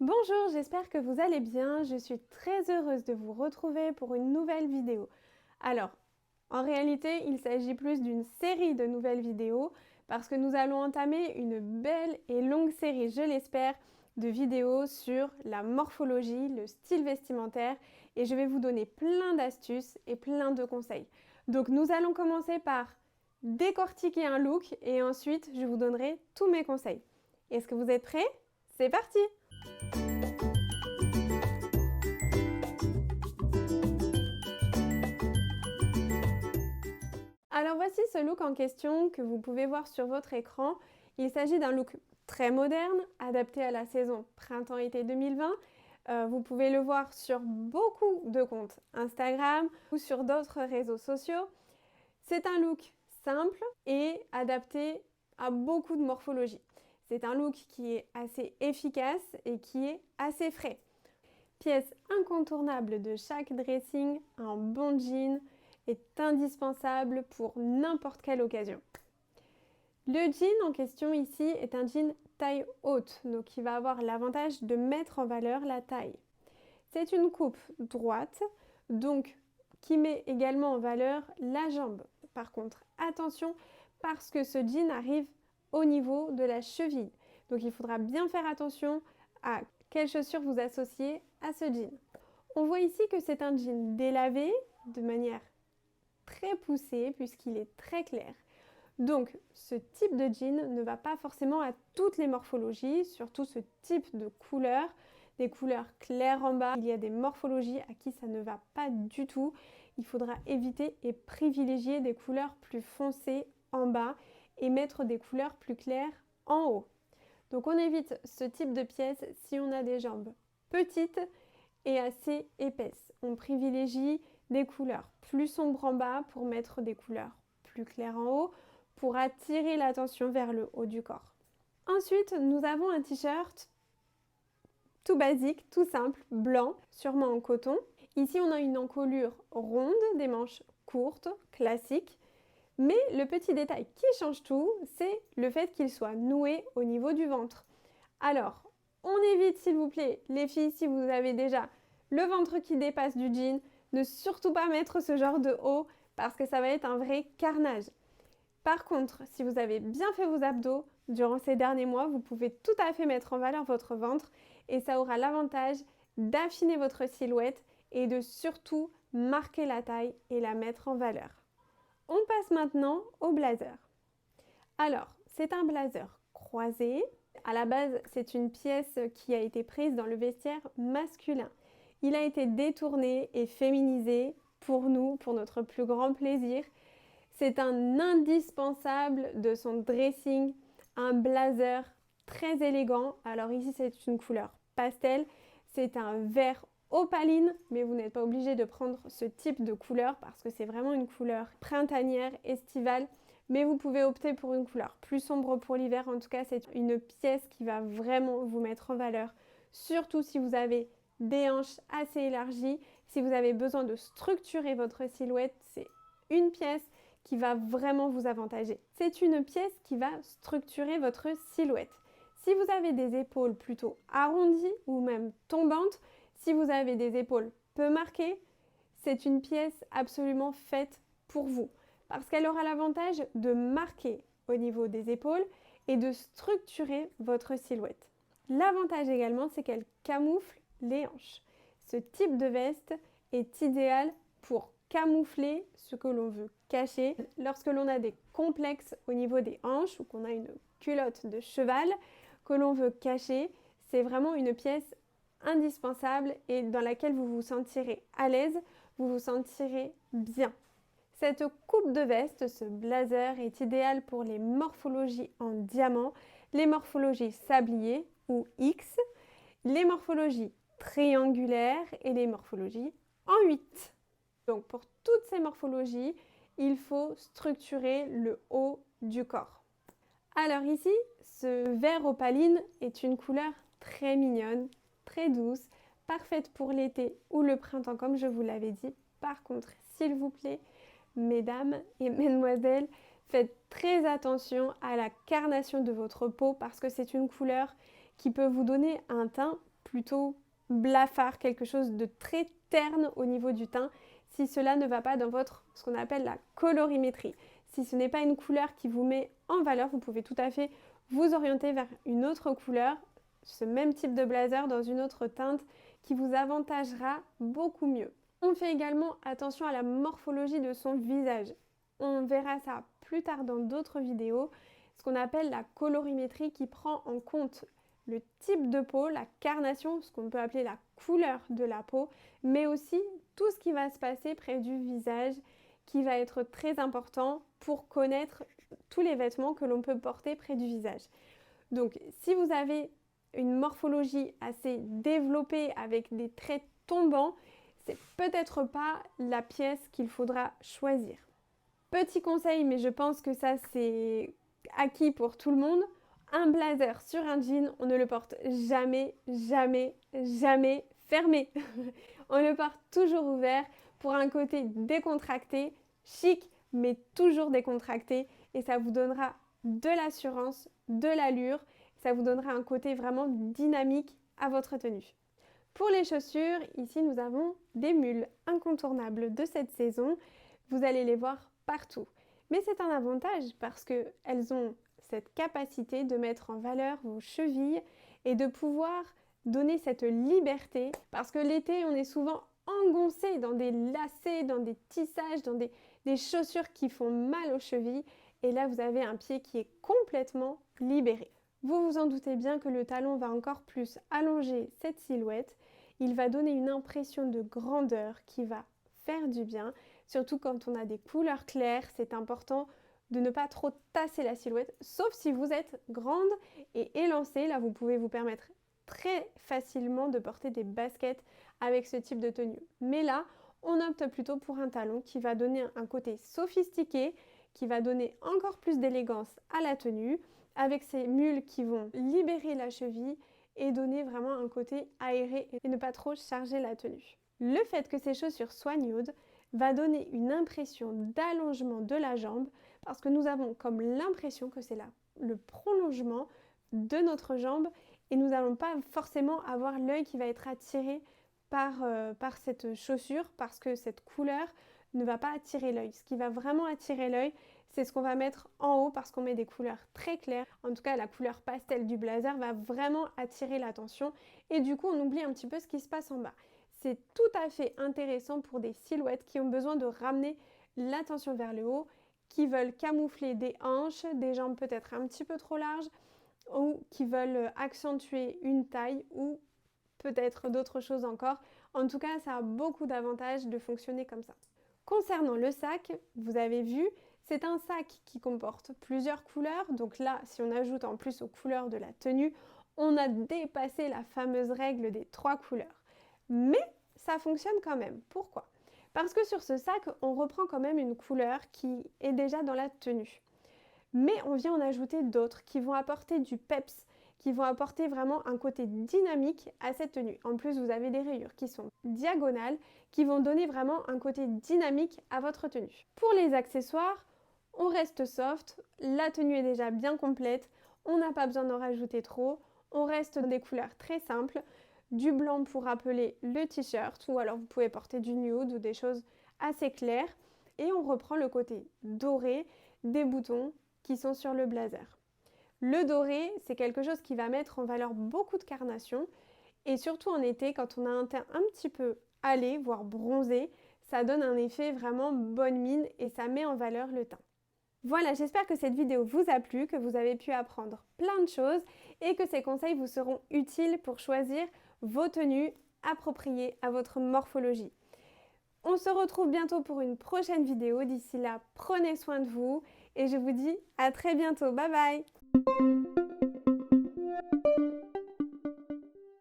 Bonjour, j'espère que vous allez bien. Je suis très heureuse de vous retrouver pour une nouvelle vidéo. Alors, en réalité, il s'agit plus d'une série de nouvelles vidéos parce que nous allons entamer une belle et longue série, je l'espère, de vidéos sur la morphologie, le style vestimentaire et je vais vous donner plein d'astuces et plein de conseils. Donc, nous allons commencer par décortiquer un look et ensuite, je vous donnerai tous mes conseils. Est-ce que vous êtes prêts? C'est parti! Alors voici ce look en question que vous pouvez voir sur votre écran. Il s'agit d'un look très moderne, adapté à la saison printemps-été 2020. Vous pouvez le voir sur beaucoup de comptes Instagram ou sur d'autres réseaux sociaux. C'est un look simple et adapté à beaucoup de morphologie. C'est un look qui est assez efficace et qui est assez frais. Pièce incontournable de chaque dressing, un bon jean est indispensable pour n'importe quelle occasion. Le jean en question ici est un jean taille haute, donc qui va avoir l'avantage de mettre en valeur la taille. C'est une coupe droite, donc qui met également en valeur la jambe. Par contre, attention parce que ce jean arrive au niveau de la cheville. Donc il faudra bien faire attention à quelles chaussures vous associez à ce jean. On voit ici que c'est un jean délavé de manière très poussée puisqu'il est très clair. Donc ce type de jean ne va pas forcément à toutes les morphologies, surtout ce type de couleur, des couleurs claires en bas. Il y a des morphologies à qui ça ne va pas du tout. Il faudra éviter et privilégier des couleurs plus foncées en bas et mettre des couleurs plus claires en haut. Donc on évite ce type de pièce si on a des jambes petites et assez épaisses. On privilégie des couleurs plus sombres en bas pour mettre des couleurs plus claires en haut pour attirer l'attention vers le haut du corps. Ensuite, nous avons un t-shirt tout basique, tout simple, blanc, sûrement en coton. Ici, on a une encolure ronde, des manches courtes, classiques. Mais le petit détail qui change tout, c'est le fait qu'il soit noué au niveau du ventre. Alors, on évite s'il vous plaît, les filles, si vous avez déjà le ventre qui dépasse du jean, ne surtout pas mettre ce genre de haut parce que ça va être un vrai carnage. Par contre, si vous avez bien fait vos abdos durant ces derniers mois, vous pouvez tout à fait mettre en valeur votre ventre et ça aura l'avantage d'affiner votre silhouette et de surtout marquer la taille et la mettre en valeur. On passe maintenant au blazer. Alors, c'est un blazer croisé. À la base, c'est une pièce qui a été prise dans le vestiaire masculin. Il a été détourné et féminisé pour nous, pour notre plus grand plaisir. C'est un indispensable de son dressing, un blazer très élégant. Alors ici, c'est une couleur pastel. C'est un vert opaline, mais vous n'êtes pas obligé de prendre ce type de couleur parce que c'est vraiment une couleur printanière, estivale. Mais vous pouvez opter pour une couleur plus sombre pour l'hiver. En tout cas, c'est une pièce qui va vraiment vous mettre en valeur, surtout si vous avez des hanches assez élargies. Si vous avez besoin de structurer votre silhouette, c'est une pièce qui va vraiment vous avantager. C'est une pièce qui va structurer votre silhouette. Si vous avez des épaules plutôt arrondies ou même tombantes, si vous avez des épaules peu marquées, c'est une pièce absolument faite pour vous parce qu'elle aura l'avantage de marquer au niveau des épaules et de structurer votre silhouette. L'avantage également, c'est qu'elle camoufle les hanches. Ce type de veste est idéal pour camoufler ce que l'on veut cacher. Lorsque l'on a des complexes au niveau des hanches ou qu'on a une culotte de cheval que l'on veut cacher, c'est vraiment une pièce indispensable et dans laquelle vous vous sentirez à l'aise, vous vous sentirez bien. Cette coupe de veste, ce blazer, est idéal pour les morphologies en diamant, les morphologies sablier ou X, les morphologies triangulaires et les morphologies en 8. Donc pour toutes ces morphologies, il faut structurer le haut du corps. Alors ici, ce vert opaline est une couleur très mignonne, très douce, parfaite pour l'été ou le printemps comme je vous l'avais dit. Par contre, s'il vous plaît, mesdames et mesdemoiselles, faites très attention à la carnation de votre peau parce que c'est une couleur qui peut vous donner un teint plutôt blafard, quelque chose de très terne au niveau du teint, si cela ne va pas dans votre, ce qu'on appelle la colorimétrie. Si ce n'est pas une couleur qui vous met en valeur, vous pouvez tout à fait vous orienter vers une autre couleur, ce même type de blazer dans une autre teinte qui vous avantagera beaucoup mieux. On fait également attention à la morphologie de son visage. On verra ça plus tard dans d'autres vidéos, ce qu'on appelle la colorimétrie qui prend en compte le type de peau, la carnation, ce qu'on peut appeler la couleur de la peau, mais aussi tout ce qui va se passer près du visage, qui va être très important pour connaître tous les vêtements que l'on peut porter près du visage. Donc si vous avez une morphologie assez développée avec des traits tombants, c'est peut-être pas la pièce qu'il faudra choisir. Petit conseil, mais je pense que ça c'est acquis pour tout le monde, un blazer sur un jean, on ne le porte jamais, jamais, jamais fermé. On le porte toujours ouvert pour un côté décontracté, chic, mais toujours décontracté, et ça vous donnera de l'assurance, de l'allure, ça vous donnera un côté vraiment dynamique à votre tenue. Pour les chaussures, ici nous avons des mules incontournables de cette saison. Vous allez les voir partout. Mais c'est un avantage parce qu'elles ont cette capacité de mettre en valeur vos chevilles et de pouvoir donner cette liberté. Parce que l'été, on est souvent engoncé dans des lacets, dans des tissages, dans des chaussures qui font mal aux chevilles. Et là, vous avez un pied qui est complètement libéré. Vous vous en doutez bien que le talon va encore plus allonger cette silhouette. Il va donner une impression de grandeur qui va faire du bien. Surtout quand on a des couleurs claires, c'est important de ne pas trop tasser la silhouette, sauf si vous êtes grande et élancée. Là, vous pouvez vous permettre très facilement de porter des baskets avec ce type de tenue. Mais là, on opte plutôt pour un talon qui va donner un côté sophistiqué, qui va donner encore plus d'élégance à la tenue, avec ces mules qui vont libérer la cheville et donner vraiment un côté aéré et ne pas trop charger la tenue. Le fait que ces chaussures soient nude va donner une impression d'allongement de la jambe parce que nous avons comme l'impression que c'est là le prolongement de notre jambe et nous n'allons pas forcément avoir l'œil qui va être attiré par cette chaussure parce que cette couleur ne va pas attirer l'œil. Ce qui va vraiment attirer l'œil, c'est ce qu'on va mettre en haut parce qu'on met des couleurs très claires. En tout cas, la couleur pastel du blazer va vraiment attirer l'attention et du coup, on oublie un petit peu ce qui se passe en bas. C'est tout à fait intéressant pour des silhouettes qui ont besoin de ramener l'attention vers le haut, qui veulent camoufler des hanches, des jambes peut-être un petit peu trop larges ou qui veulent accentuer une taille ou peut-être d'autres choses encore. En tout cas, ça a beaucoup d'avantages de fonctionner comme ça. Concernant le sac, vous avez vu, c'est un sac qui comporte plusieurs couleurs. Donc là, si on ajoute en plus aux couleurs de la tenue, on a dépassé la fameuse règle des 3 couleurs. Mais ça fonctionne quand même. Pourquoi? Parce que sur ce sac, on reprend quand même une couleur qui est déjà dans la tenue. Mais on vient en ajouter d'autres qui vont apporter du peps, qui vont apporter vraiment un côté dynamique à cette tenue. En plus, vous avez des rayures qui sont diagonales, qui vont donner vraiment un côté dynamique à votre tenue. Pour les accessoires, on reste soft, la tenue est déjà bien complète, on n'a pas besoin d'en rajouter trop, on reste dans des couleurs très simples, du blanc pour rappeler le t-shirt, ou alors vous pouvez porter du nude ou des choses assez claires, et on reprend le côté doré des boutons qui sont sur le blazer. Le doré, c'est quelque chose qui va mettre en valeur beaucoup de carnation et surtout en été, quand on a un teint un petit peu hâlé, voire bronzé, ça donne un effet vraiment bonne mine et ça met en valeur le teint. Voilà, j'espère que cette vidéo vous a plu, que vous avez pu apprendre plein de choses et que ces conseils vous seront utiles pour choisir vos tenues appropriées à votre morphologie. On se retrouve bientôt pour une prochaine vidéo. D'ici là, prenez soin de vous et je vous dis à très bientôt. Bye bye!